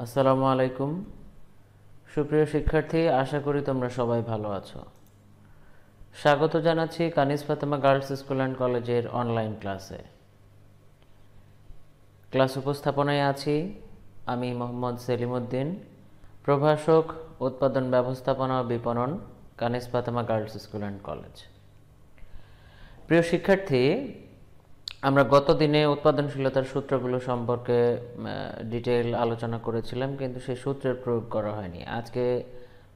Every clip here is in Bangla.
আসসালামু আলাইকুম সুপ্রিয় শিক্ষার্থী, আশা করি তোমরা সবাই ভালো আছো। স্বাগত জানাচ্ছি কানিজ ফাতেমা গার্লস স্কুল অ্যান্ড কলেজের অনলাইন ক্লাসে। ক্লাস উপস্থাপনায় আছি আমি মোহাম্মদ সেলিম উদ্দিন, প্রভাষক উৎপাদন ব্যবস্থাপনা ও বিপণন, Kaniz Fatema girls school and college. প্রিয় শিক্ষার্থী, আমরা গত দিনে উৎপাদনশীলতার সূত্রগুলো সম্পর্কে ডিটেইল আলোচনা করেছিলাম, কিন্তু সেই সূত্রের প্রয়োগ করা হয়নি। আজকে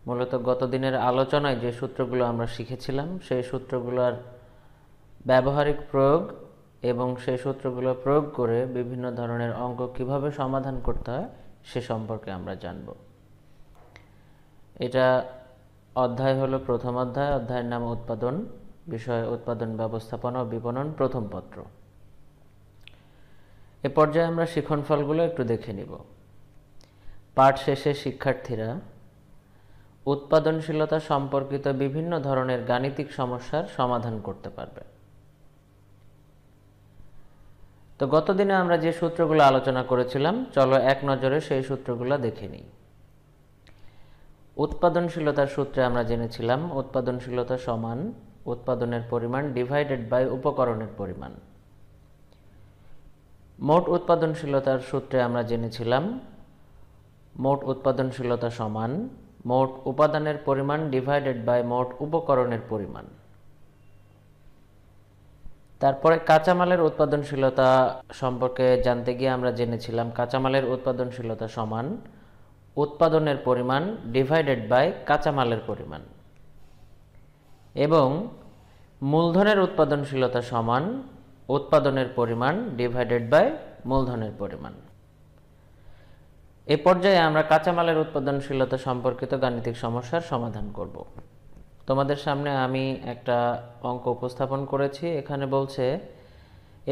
মূলত গত দিনের আলোচনায় যে সূত্রগুলো আমরা শিখেছিলাম সেই সূত্রগুলোর ব্যবহারিক প্রয়োগ এবং সেই সূত্রগুলো প্রয়োগ করে বিভিন্ন ধরনের অঙ্ক কিভাবে সমাধান করতে হয় সে সম্পর্কে আমরা জানব। এটা অধ্যায় হলো প্রথম অধ্যায়, অধ্যায়ের নাম উৎপাদন, বিষয় উৎপাদন ব্যবস্থাপনা ও বিপণন, প্রথম পত্র। এ পর্যায়ে আমরা শিক্ষণফলগুলো একটু দেখে নিব। পাঠ শেষে শিক্ষার্থীরা উৎপাদনশীলতা সম্পর্কিত বিভিন্ন ধরনের গাণিতিক সমস্যার সমাধান করতে পারবে। তো গতদিনে আমরা যে সূত্রগুলো আলোচনা করেছিলাম, চলো এক নজরে সেই সূত্রগুলো দেখে নিই। উৎপাদনশীলতার সূত্রে আমরা জেনেছিলাম উৎপাদনশীলতা সমান উৎপাদনের পরিমাণ ডিভাইডেড বাই উপকরণের পরিমাণ। মোট উৎপাদনশীলতার সূত্রে আমরা জেনেছিলাম মোট উৎপাদনশীলতা সমান মোট উপাদানের পরিমাণ ডিভাইডেড বাই মোট উপকরণের পরিমাণ। তারপরে কাঁচামালের উৎপাদনশীলতা সম্পর্কে জানতে গিয়ে আমরা জেনেছিলাম কাঁচামালের উৎপাদনশীলতা সমান উৎপাদনের পরিমাণ ডিভাইডেড বাই কাঁচামালের পরিমাণ। এবং মূলধনের উৎপাদনশীলতা সমান উৎপাদনের পরিমাণ ডিভাইডেড বাই মূলধনের পরিমাণ। এ পর্যায়ে আমরা কাঁচামালের উৎপাদনশীলতা সম্পর্কিত গাণিতিক সমস্যার সমাধান করব। তোমাদের সামনে আমি একটা অঙ্ক উপস্থাপন করেছি। এখানে বলছে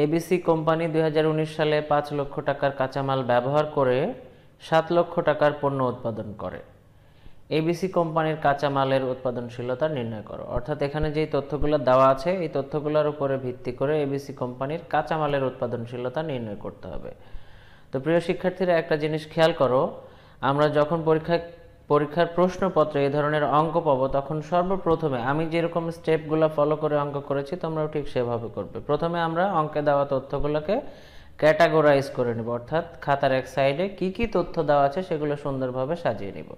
এবিসি কোম্পানি 2019 সালে 5 লক্ষ টাকার কাঁচামাল ব্যবহার করে 7 লক্ষ টাকার পণ্য উৎপাদন করে। এবিসি কোম্পানির কাঁচামালের উৎপাদনশীলতা নির্ণয় করো। অর্থাৎ এখানে যে তথ্যগুলো দেওয়া আছে এই তথ্যগুলোর উপরে ভিত্তি করে এবিসি কোম্পানির কাঁচামালের উৎপাদনশীলতা নির্ণয় করতে হবে। তো প্রিয় শিক্ষার্থীরা, একটা জিনিস খেয়াল করো, আমরা যখন পরীক্ষার প্রশ্নপত্রে এই ধরনের অঙ্ক পাবো তখন সর্বপ্রথমে আমি যেরকম স্টেপগুলো ফলো করে অঙ্ক করেছি তোমরাও ঠিক সেভাবে করবে। প্রথমে আমরা অঙ্কে দেওয়া তথ্যগুলোকে ক্যাটাগরাইজ করে নেব, অর্থাৎ খাতার এক সাইডে কি কি তথ্য দেওয়া আছে সেগুলো সুন্দরভাবে সাজিয়ে নিব।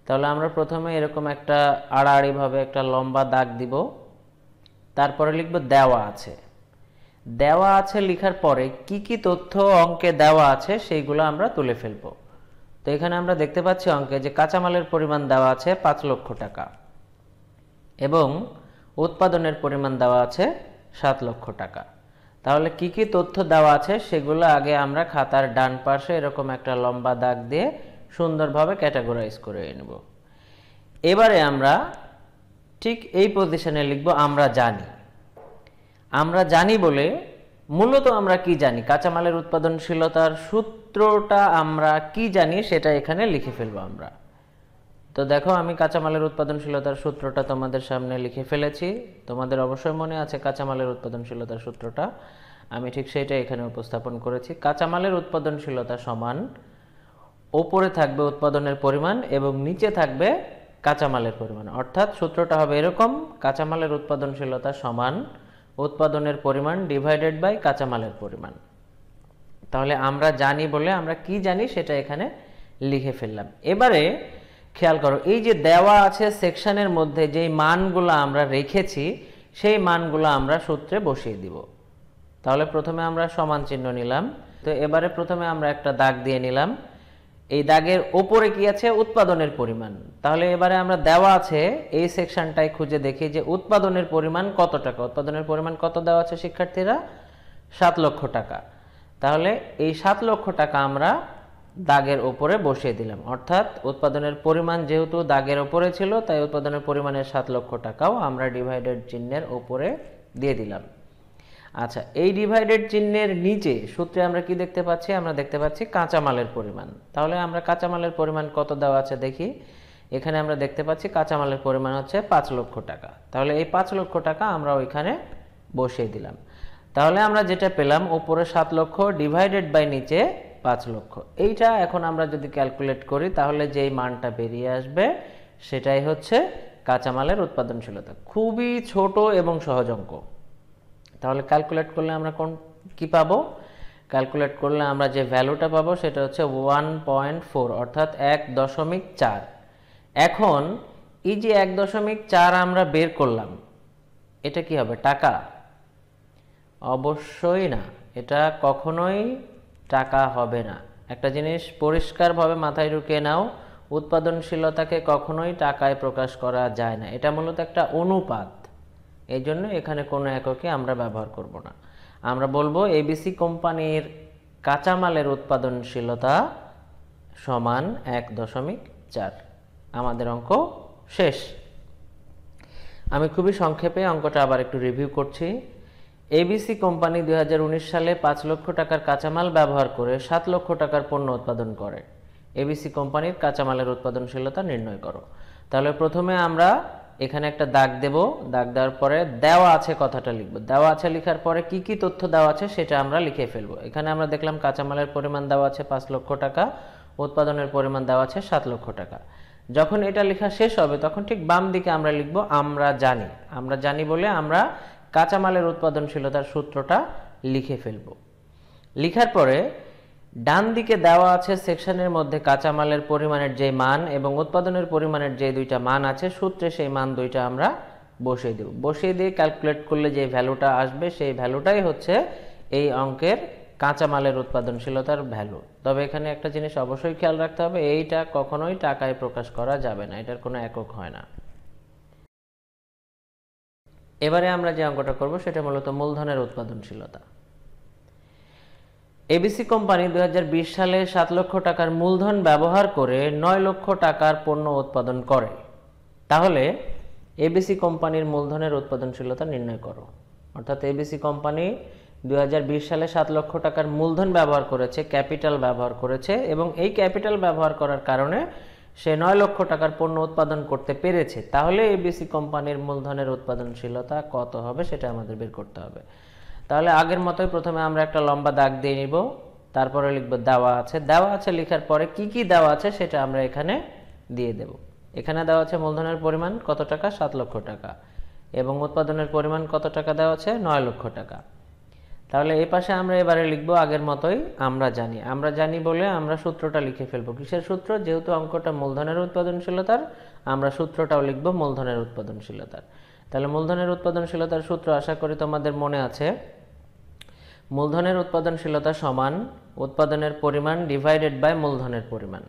তাহলে আমরা প্রথমে এরকম একটা আড়াআড়িভাবে একটা লম্বা দাগ দিব, তারপরে লিখব দেওয়া আছে। দেওয়া আছে লেখার পরে কি কি তথ্য অঙ্কে দেওয়া আছে সেইগুলো আমরা তুলে ফেলব। তো এখানে আমরা দেখতে পাচ্ছি অঙ্কে যে কাঁচামালের পরিমাণ দেওয়া আছে 5 লক্ষ টাকা এবং উৎপাদনের পরিমাণ দেওয়া আছে 7 লক্ষ টাকা। তাহলে কি কি তথ্য দেওয়া আছে সেগুলো আগে আমরা খাতার ডান পাশে এরকম একটা লম্বা দাগ দিয়ে সুন্দরভাবে ক্যাটাগরাইজ করে নেব। এবারে আমরা ঠিক এই পজিশনে লিখব আমরা জানি। আমরা জানি বলে মূলত আমরা কি জানি, কাঁচামালের উৎপাদনশীলতার সূত্রটা আমরা কি জানি সেটা এখানে লিখে ফেলবো আমরা। তো দেখো, আমি কাঁচামালের উৎপাদনশীলতার সূত্রটা তোমাদের সামনে লিখে ফেলেছি। তোমাদের অবশ্যই মনে আছে কাঁচামালের উৎপাদনশীলতার সূত্রটা, আমি ঠিক সেটা এখানে উপস্থাপন করেছি। কাঁচামালের উৎপাদনশীলতা সমান ওপরে থাকবে উৎপাদনের পরিমাণ এবং নিচে থাকবে কাঁচামালের পরিমাণ। অর্থাৎ সূত্রটা হবে এরকম, কাঁচামালের উৎপাদনশীলতা সমান উৎপাদনের পরিমাণ ডিভাইডেড বাই কাঁচামালের পরিমাণ। তাহলে আমরা জানি বলে আমরা কি জানি সেটা এখানে লিখে ফেললাম। এবারে খেয়াল করো, এই যে দেওয়া আছে সেকশনের মধ্যে যেই মানগুলো আমরা রেখেছি সেই মানগুলো আমরা সূত্রে বসিয়ে দিব। তাহলে প্রথমে আমরা সমান চিহ্ন নিলাম। তো এবারে প্রথমে আমরা একটা দাগ দিয়ে নিলাম, এই দাগের ওপরে কি আছে উৎপাদনের পরিমাণ। তাহলে এবারে আমরা দেওয়া আছে এই সেকশনটাই খুঁজে দেখি যে উৎপাদনের পরিমাণ কত টাকা। উৎপাদনের পরিমাণ কত দেওয়া আছে শিক্ষার্থীরা? 7 লক্ষ টাকা। তাহলে এই 7 লক্ষ টাকা আমরা দাগের ওপরে বসিয়ে দিলাম। অর্থাৎ উৎপাদনের পরিমাণ যেহেতু দাগের ওপরে ছিল তাই উৎপাদনের পরিমাণের 7 লক্ষ টাকাও আমরা ডিভাইডেড চিহ্নের ওপরে দিয়ে দিলাম। আচ্ছা, এই ডিভাইডেড চিহ্নের নিচে সূত্রে আমরা কি দেখতে পাচ্ছি? আমরা দেখতে পাচ্ছি কাঁচামালের পরিমাণ। তাহলে আমরা কাঁচামালের পরিমাণ কত দেওয়া আছে দেখি। এখানে আমরা দেখতে পাচ্ছি কাঁচামালের পরিমাণ হচ্ছে 5 লক্ষ টাকা। তাহলে এই 5 লক্ষ টাকা আমরা ওইখানে বসিয়ে দিলাম। তাহলে আমরা যেটা পেলাম উপরে 7 লক্ষ ডিভাইডেড বাই নিচে 5 লক্ষ। এইটা এখন আমরা যদি ক্যালকুলেট করি তাহলে যেই মানটা বেরিয়ে আসবে সেটাই হচ্ছে কাঁচামালের উৎপাদনশীলতা। খুবই ছোট এবং সহজ অঙ্ক। তাহলে ক্যালকুলেট করলে আমরা কি পাবো? ক্যালকুলেট করলে আমরা যে ভ্যালুটা পাবো সেটা হচ্ছে 1.4 অর্থাৎ 1.4। এখন এই যে 1.4 আমরা বের করলাম, এটা কি হবে? টাকা? অবশ্যই না, এটা কখনোই টাকা হবে না। একটা জিনিস পরিষ্কারভাবে মাথায় ঢুকিয়ে নাও, উৎপাদনশীলতাকে কখনোই টাকায় প্রকাশ করা যায় না। এটা মূলত একটা অনুপাত, এই জন্য এখানে কোনো এককে আমরা ব্যবহার করব না। আমরা বলবো এবিসি কোম্পানির কাঁচামালের উৎপাদনশীলতা সমান 1.4। আমাদের অঙ্ক শেষ। আমি খুবই সংক্ষেপে অঙ্কটা আবার একটু রিভিউ করছি। এবিসি কোম্পানি 2019 সালে 5 লক্ষ টাকার কাঁচামাল ব্যবহার করে 7 লক্ষ টাকার পণ্য উৎপাদন করে। এবিসি কোম্পানির কাঁচামালের উৎপাদনশীলতা নির্ণয় করো। তাহলে প্রথমে আমরা এখানে একটা দাগ দেব, দাগ দেওয়ার পরে দেওয়া আছে কথাটা লিখব। দেওয়া আছে লেখার পরে কি কি তথ্য দেওয়া আছে সেটা আমরা লিখে ফেলবো। এখানে আমরা দেখলাম কাঁচামালের পরিমাণ দেওয়া আছে 5 লক্ষ টাকা, উৎপাদনের পরিমাণ দেওয়া আছে 7 লক্ষ টাকা। যখন এটা লেখা শেষ হবে তখন ঠিক বাম দিকে আমরা লিখব আমরা জানি। আমরা জানি বলে আমরা কাঁচামালের উৎপাদনশীলতার সূত্রটা লিখে ফেলব। লিখার পরে ডান দিকে দেওয়া আছে সেকশনের মধ্যে কাঁচামালের পরিমাণের যে মান এবং উৎপাদনের পরিমাণের যে দুইটা মান আছে, সূত্রে সেই মান দুইটা আমরা বসিয়ে দেব। বসিয়ে দিয়ে ক্যালকুলেট করলে যে ভ্যালুটা আসবে সেই ভ্যালুটাই হচ্ছে এই অঙ্কের কাঁচামালের উৎপাদনশীলতার ভ্যালু। তবে এখানে একটা জিনিস অবশ্যই খেয়াল রাখতে হবে, এইটা কখনোই টাকায় প্রকাশ করা যাবে না, এটার কোনো একক হয় না। এবারে আমরা যে অঙ্কটা করব সেটা মূলত মূলধনের উৎপাদনশীলতা। এবিসি কোম্পানি 2020 সালে 7 লক্ষ টাকার মূলধন ব্যবহার করে 9 লক্ষ টাকার পণ্য উৎপাদন করে। তাহলে এবিসি কোম্পানির মূলধনের উৎপাদনশীলতা নির্ণয় করো। অর্থাৎ এবিসি কোম্পানি 2020 সালে 7 লক্ষ টাকার মূলধন ব্যবহার করেছে, ক্যাপিটাল ব্যবহার করেছে, এবং এই ক্যাপিটাল ব্যবহার করার কারণে সে 9 লক্ষ টাকার পণ্য উৎপাদন করতে পেরেছে। তাহলে এবিসি কোম্পানির মূলধনের উৎপাদনশীলতা কত হবে সেটা আমাদের বের করতে হবে। তাহলে আগের মতোই প্রথমে আমরা একটা লম্বা দাগ দিয়ে নিব, তারপরে লিখব দেওয়া আছে। দেওয়া আছে লেখার পরে কি কি দেওয়া আছে সেটা আমরা এখানে দিয়ে দেব। এখানে দেওয়া আছে মূলধনের পরিমাণ কত টাকা? 7 লক্ষ টাকা, এবং উৎপাদনের পরিমাণ কত টাকা দেওয়া আছে? 9 লক্ষ টাকা। তাহলে এই পাশে আমরা এবারে লিখব আগের মতোই আমরা জানি। আমরা জানি বলে আমরা সূত্রটা লিখে ফেলবো। কিসের সূত্র? যেহেতু অঙ্কটা মূলধনের উৎপাদনশীলতার, আমরা সূত্রটাও লিখব মূলধনের উৎপাদনশীলতার। তাহলে মূলধনের উৎপাদনশীলতার সূত্র আশা করি তোমাদের মনে আছে। মূলধনের উৎপাদনশীলতা সমান উৎপাদনের পরিমাণ ডিভাইডেড বাই মূলধনের পরিমাণ।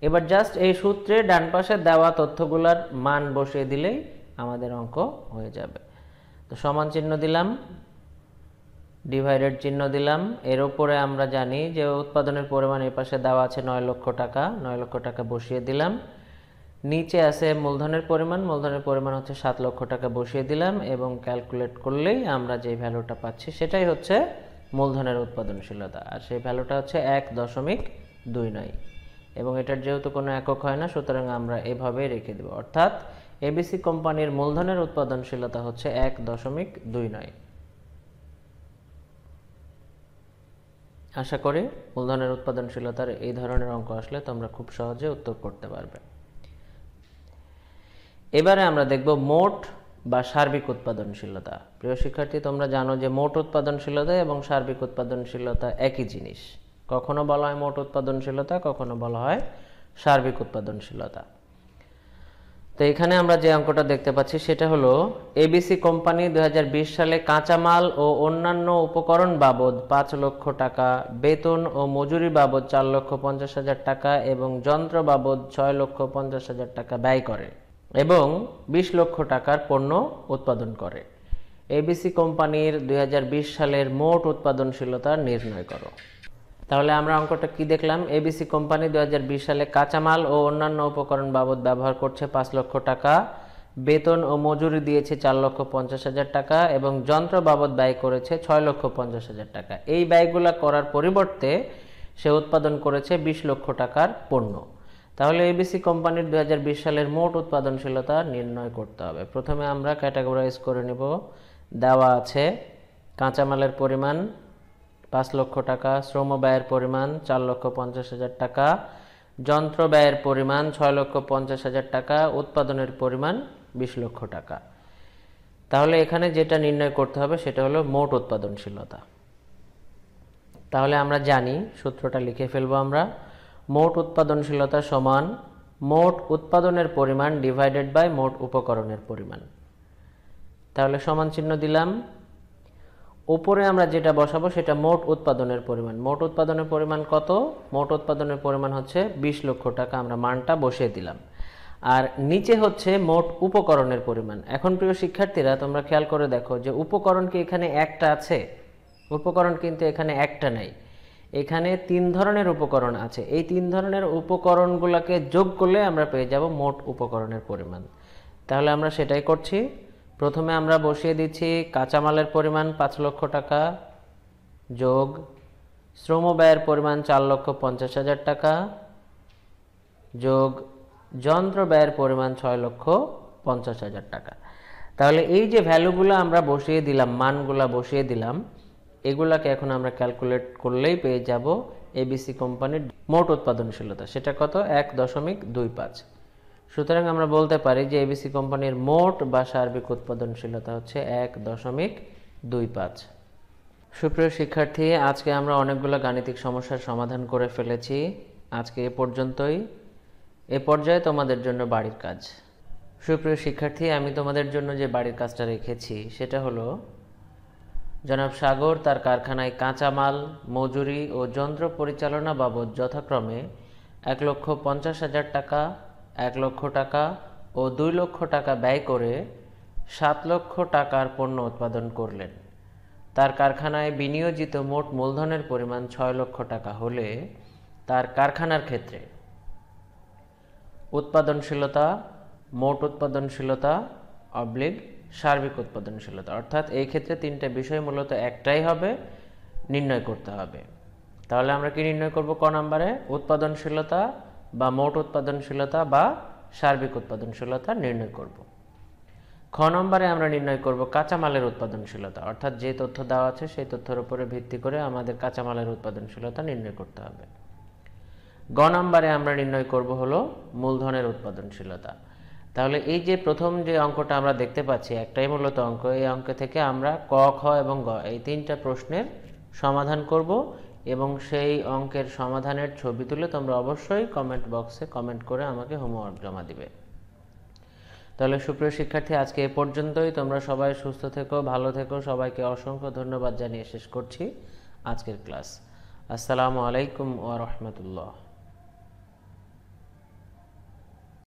এবার জাস্ট এই সূত্রে ডান পাশে দেওয়া তথ্যগুলোর মান বসিয়ে দিলেই আমাদের অঙ্ক হয়ে যাবে। তো সমান চিহ্ন দিলাম, ডিভাইডেড চিহ্ন দিলাম। এর উপরে আমরা জানি যে উৎপাদনের পরিমাণ এই পাশে দেওয়া আছে 9 লক্ষ টাকা, 9 লক্ষ টাকা বসিয়ে দিলাম। নিচে আছে মূলধনের পরিমাণ, মূলধনের পরিমাণ হচ্ছে 7 লক্ষ টাকা বসিয়ে দিলাম, এবং ক্যালকুলেট করলেই আমরা যে ভ্যালুটা পাচ্ছি সেটাই হচ্ছে মূলধনের উৎপাদনশীলতা। আর সেই ভ্যালুটা হচ্ছে 1.29, এবং এটার যেহেতু কোনো একক হয় না সুতরাং আমরা এভাবেই রেখে দেব। অর্থাৎ এবিসি কোম্পানির মূলধনের উৎপাদনশীলতা হচ্ছে 1.29। আশা করি মূলধনের উৎপাদনশীলতার এই ধরনের অঙ্ক আসলে তোমরা খুব সহজে উত্তর করতে পারবে। এবারে আমরা দেখব মোট বা সার্বিক উৎপাদনশীলতা। প্রিয় শিক্ষার্থী, তোমরা জানো যে মোট উৎপাদনশীলতা এবং সার্বিক উৎপাদনশীলতা একই জিনিস। কখনো বলা হয় মোট উৎপাদনশীলতা, কখনো বলা হয় সার্বিক উৎপাদনশীলতা। তো এখানে আমরা যে অঙ্কটা দেখতে পাচ্ছি সেটা হলো এবিসি কোম্পানি 2020 সালে কাঁচামাল ও অন্যান্য উপকরণ বাবদ 5 লক্ষ টাকা, বেতন ও মজুরি বাবদ 4,50,000 টাকা এবং যন্ত্র বাবদ 6,50,000 টাকা ব্যয় করে এবং 20 লক্ষ টাকার পণ্য উৎপাদন করে। এবিসি কোম্পানির 2020 সালের মোট উৎপাদনশীলতা নির্ণয় করো। তাহলে আমরা অঙ্কটা কি দেখলাম? এবিসি কোম্পানি 2020 সালে কাঁচামাল ও অন্যান্য উপকরণ বাবদ ব্যবহার করছে 5 লক্ষ টাকা, বেতন ও মজুরি দিয়েছে 4,50,000 টাকা এবং যন্ত্র বাবদ ব্যয় করেছে 6,50,000 টাকা। এই ব্যয়গুলো করার পরিবর্তে সে উৎপাদন করেছে 20 লক্ষ টাকার পণ্য। তাহলে এবিসি কোম্পানির 2020 সালের মোট উৎপাদনশীলতা নির্ণয় করতে হবে। প্রথমে আমরা ক্যাটাগরাইজ করে নেব। দেওয়া আছে কাঁচামালের পরিমাণ 5 লক্ষ টাকা, শ্রম ব্যয়ের পরিমাণ 4,50,000 টাকা, যন্ত্র ব্যয়ের পরিমাণ 6,50,000 টাকা, উৎপাদনের পরিমাণ 20 লক্ষ টাকা। তাহলে এখানে যেটা নির্ণয় করতে হবে সেটা হলো মোট উৎপাদনশীলতা। তাহলে আমরা জানি, সূত্রটা লিখে ফেলবো আমরা। মোট উৎপাদনশীলতা সমান মোট উৎপাদনের পরিমাণ ডিভাইডেড বাই মোট উপকরণের পরিমাণ। তাহলে সমান চিহ্ন দিলাম। উপরে আমরা যেটা বসাবো সেটা মোট উৎপাদনের পরিমাণ। মোট উৎপাদনের পরিমাণ কত? মোট উৎপাদনের পরিমাণ হচ্ছে 20 লক্ষ টাকা, আমরা মানটা বসিয়ে দিলাম। আর নিচে হচ্ছে মোট উপকরণের পরিমাণ। এখন প্রিয় শিক্ষার্থীরা, তোমরা খেয়াল করে দেখো যে উপকরণ কি এখানে একটা আছে? উপকরণ কিন্তু এখানে একটা নাই, এখানে 3 ধরনের উপকরণ আছে। এই 3 ধরনের উপকরণগুলোকে যোগ করলে আমরা পেয়ে যাব মোট উপকরণের পরিমাণ। তাহলে আমরা সেটাই করছি। প্রথমে আমরা বসিয়ে দিচ্ছি কাঁচামালের পরিমাণ 5 লক্ষ টাকা যোগ শ্রম ব্যয়ের পরিমাণ 4,50,000 টাকা যোগ যন্ত্র ব্যয়ের পরিমাণ 6,50,000 টাকা। তাহলে এই যে ভ্যালুগুলো আমরা বসিয়ে দিলাম, মানগুলা বসিয়ে দিলাম, এগুলাকে এখন আমরা ক্যালকুলেট করলেই পেয়ে যাব এবিসি কোম্পানির মোট উৎপাদনশীলতা। সেটা কত? 1.25। সুতরাং আমরা বলতে পারি যে এবিসি কোম্পানির মোট বা সার্বিক উৎপাদনশীলতা হচ্ছে 1.25। সুপ্রিয় শিক্ষার্থী, আজকে আমরা অনেকগুলো গাণিতিক সমস্যার সমাধান করে ফেলেছি। আজকে এ পর্যন্তই। এ পর্যায়ে তোমাদের জন্য বাড়ির কাজ। সুপ্রিয় শিক্ষার্থী, আমি তোমাদের জন্য যে বাড়ির কাজটা রেখেছি সেটা হলো, জনাব সাগর তার কারখানায় কাঁচামাল, মজুরি ও যন্ত্র পরিচালনা বাবদ যথাক্রমে 1,50,000 টাকা, 1 লক্ষ টাকা ও 2 লক্ষ টাকা ব্যয় করে 7 লক্ষ টাকার পণ্য উৎপাদন করলেন। তার কারখানায় বিনিয়োজিত মোট মূলধনের পরিমাণ 6 লক্ষ টাকা হলে তার কারখানার ক্ষেত্রে উৎপাদনশীলতা, মোট উৎপাদনশীলতা অবলিক সার্বিক উৎপাদনশীলতা, অর্থাৎ এই ক্ষেত্রে 3টে বিষয় মূলত একটাই হবে, নির্ণয় করতে হবে। তাহলে আমরা কি নির্ণয় করব? ক নম্বরে উৎপাদনশীলতা বা মোট উৎপাদনশীলতা বা সার্বিক উৎপাদনশীলতা নির্ণয় করব। খ নম্বরে আমরা নির্ণয় করব কাঁচামালের উৎপাদনশীলতা, অর্থাৎ যে তথ্য দেওয়া আছে সেই তথ্যের উপরে ভিত্তি করে আমাদের কাঁচামালের উৎপাদনশীলতা নির্ণয় করতে হবে। গ নম্বরে আমরা নির্ণয় করব হলো মূলধনের উৎপাদনশীলতা। তাহলে এই যে প্রথম যে অঙ্কটা আমরা দেখতে পাচ্ছি, একটাই মূলত অঙ্ক, এই অঙ্ক থেকে আমরা ক, খ এবং গ এই 3টা প্রশ্নের সমাধান করব এবং সেই অঙ্কের সমাধানের ছবি তুলে তোমরা অবশ্যই কমেন্ট বক্সে কমেন্ট করে আমাকে হোমওয়ার্ক জমা দিবে। তাহলে সুপ্রিয় শিক্ষার্থী, আজকে এ পর্যন্তই। তোমরা সবাই সুস্থ থেকো, ভালো থেকো। সবাইকে অসংখ্য ধন্যবাদ জানিয়ে শেষ করছি আজকের ক্লাস। আসসালামু আলাইকুম ওয়া রাহমাতুল্লাহ।